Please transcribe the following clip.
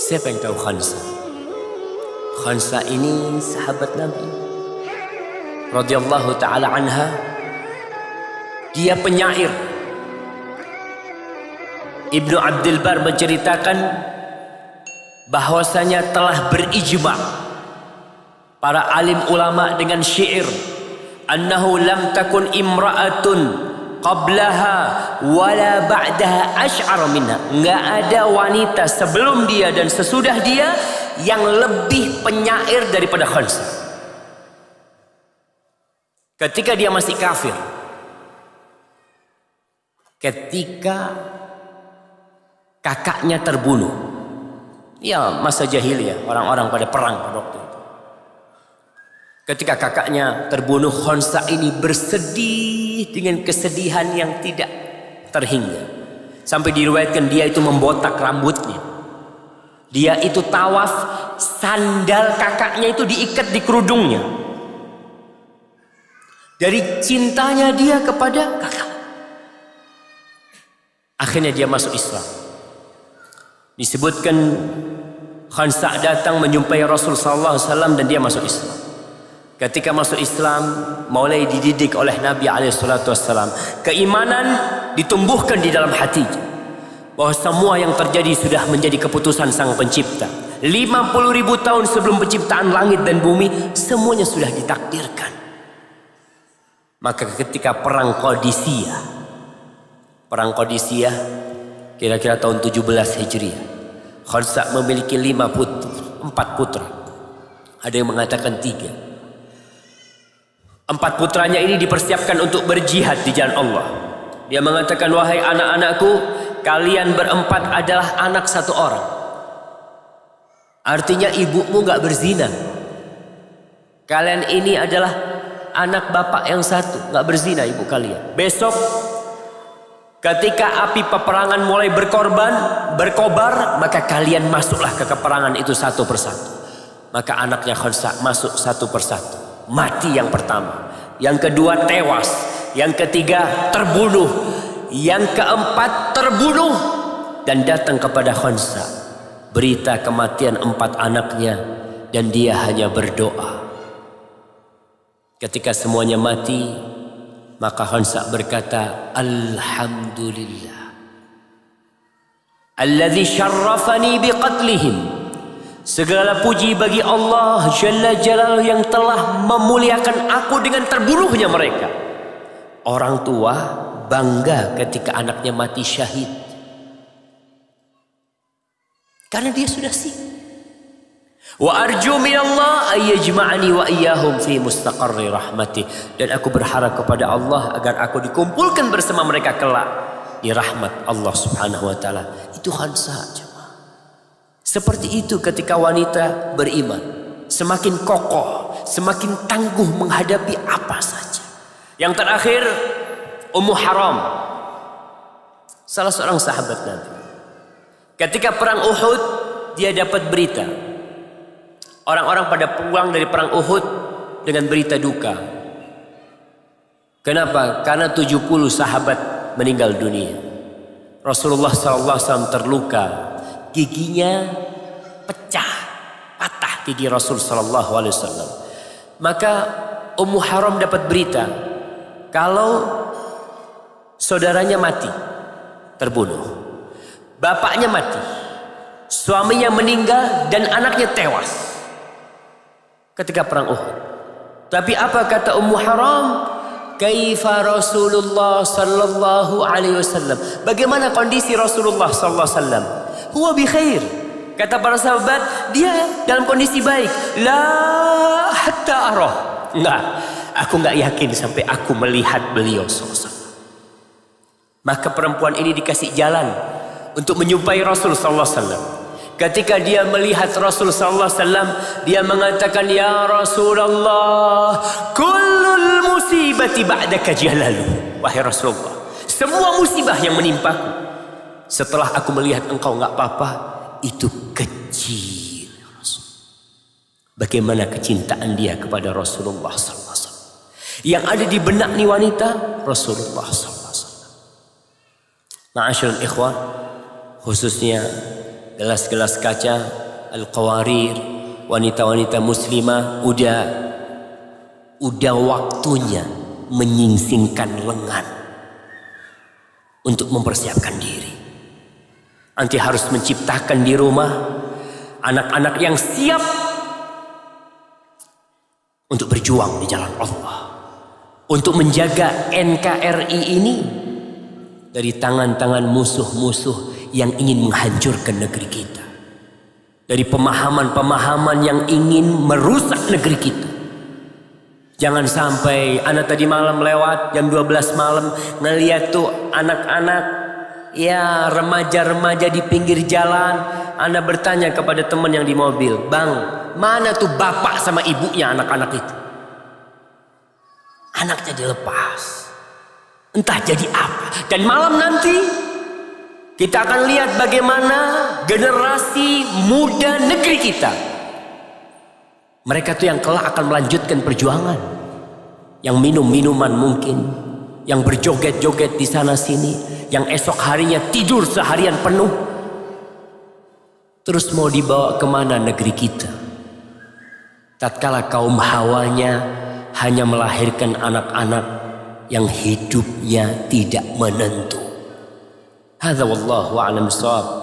Siapa yang tahu Khansa? Khansa ini sahabat Nabi radhiyallahu ta'ala anha. Dia penyair. Ibnu Abdul Bar menceritakan bahwasanya telah berijma para alim ulama dengan syair annahu lam takun imra'atun qablaha wala ba'daha asy'ar minha. Enggak ada wanita sebelum dia dan sesudah dia yang lebih penyair daripada Khansa. Ketika dia masih kafir, ketika kakaknya terbunuh, ya masa jahiliyah, orang-orang pada perang pada waktu itu. Ketika kakaknya terbunuh, Khansa ini bersedih dengan kesedihan yang tidak terhingga. Sampai diriwayatkan dia itu membotak rambutnya. Dia itu tawaf, sandal kakaknya itu diikat di kerudungnya. Dari cintanya dia kepada kakak. Akhirnya dia masuk Islam. Disebutkan Khansa datang menjumpai Rasul sallallahu alaihi wasallam dan dia masuk Islam. Ketika masuk Islam, mulai dididik oleh Nabi alaihi salatu wasallam. Keimanan ditumbuhkan di dalam hatinya. Bahwa semua yang terjadi sudah menjadi keputusan Sang Pencipta. 50.000 tahun sebelum penciptaan langit dan bumi, semuanya sudah ditakdirkan. Maka ketika perang Qadisiyah kira-kira tahun 17 Hijriah, Khansa memiliki 4 putra. Ada yang mengatakan 3. 4 putranya ini dipersiapkan untuk berjihad di jalan Allah. Dia mengatakan, wahai anak-anakku, kalian berempat adalah anak satu orang. Artinya ibumu gak berzina. Kalian ini adalah anak bapak yang satu, gak berzina ibu kalian. Besok ketika api peperangan mulai berkobar, maka kalian masuklah ke peperangan itu satu persatu. Maka anaknya Khansa masuk satu persatu. Mati yang pertama, yang kedua tewas, yang ketiga terbunuh, yang keempat terbunuh. Dan datang kepada Khansa berita kematian 4 anaknya, dan dia hanya berdoa. Ketika semuanya mati, maka Khansa berkata, alhamdulillah alladzi syarrafani biqatlihim. Segala puji bagi Allah Jalla Jalaluhu yang telah memuliakan aku dengan terbunuhnya mereka. Orang tua bangga ketika anaknya mati syahid, karena dia sudah siap. Wa arju minallah ayyajma'ani wa iyyahum fi mustaqarri rahmatih. Dan aku berharap kepada Allah agar aku dikumpulkan bersama mereka kelak di rahmat Allah Subhanahu wa taala. Itu Khansa. Seperti itu ketika wanita beriman, semakin kokoh, semakin tangguh menghadapi apa saja. Yang terakhir, Ummu Haram, salah seorang sahabat Nabi. Ketika perang Uhud, dia dapat berita. Orang-orang pada pulang dari perang Uhud dengan berita duka. Kenapa? Karena 70 sahabat meninggal dunia. Rasulullah SAW terluka, giginya pecah, patah gigi Rasul SAW. Maka Ummu Haram dapat berita kalau saudaranya mati, terbunuh, bapaknya mati, suaminya meninggal, dan anaknya tewas ketika perang Uhud. Tapi apa kata Ummu Haram? Kaifa Rasulullah sallallahu alaihi wasallam? Bagaimana kondisi Rasulullah sallallahu alaihi wasallam? Huwa bi khair. Kata para sahabat, dia dalam kondisi baik. La hatta arah. Enggak, aku enggak yakin sampai aku melihat beliau sallallahu alaihi wasallam. Maka perempuan ini dikasih jalan untuk menyumpai Rasul sallallahu alaihi wasallam. Ketika dia melihat Rasul sallallahu alaihi wasallam, dia mengatakan, ya Rasulullah, kullul musibati ba'daka jalalu. Wahai Rasulullah, semua musibah yang menimpaku setelah aku melihat engkau enggak apa-apa, itu kecil. Bagaimana kecintaan dia kepada Rasulullah sallallahu alaihi wasallam. Yang ada di benak nih wanita, Rasulullah sallallahu alaihi wasallam. Ma'asyiral ikhwan, khususnya gelas-gelas kaca, al-qawarir, wanita-wanita muslimah, udah waktunya menyingsingkan lengan untuk mempersiapkan diri. Nanti harus menciptakan di rumah anak-anak yang siap untuk berjuang di jalan Allah, untuk menjaga NKRI ini dari tangan-tangan musuh-musuh yang ingin menghancurkan negeri kita, dari pemahaman-pemahaman yang ingin merusak negeri kita. Jangan sampai anak tadi malam lewat jam 12 malam ngeliat tuh anak-anak, ya remaja-remaja di pinggir jalan. Anda bertanya kepada teman yang di mobil, "Bang, mana tuh bapak sama ibunya anak-anak itu?" Anaknya dilepas, entah jadi apa. Dan malam nanti kita akan lihat bagaimana generasi muda negeri kita, mereka tuh yang kelak akan melanjutkan perjuangan, yang minum minuman mungkin, yang berjoget-joget di sana sini, yang esok harinya tidur seharian penuh. Terus mau dibawa kemana negeri kita? Tatkala kaum hawanya hanya melahirkan anak-anak yang hidupnya tidak menentu. Hadza wallahu a'lam bishawab.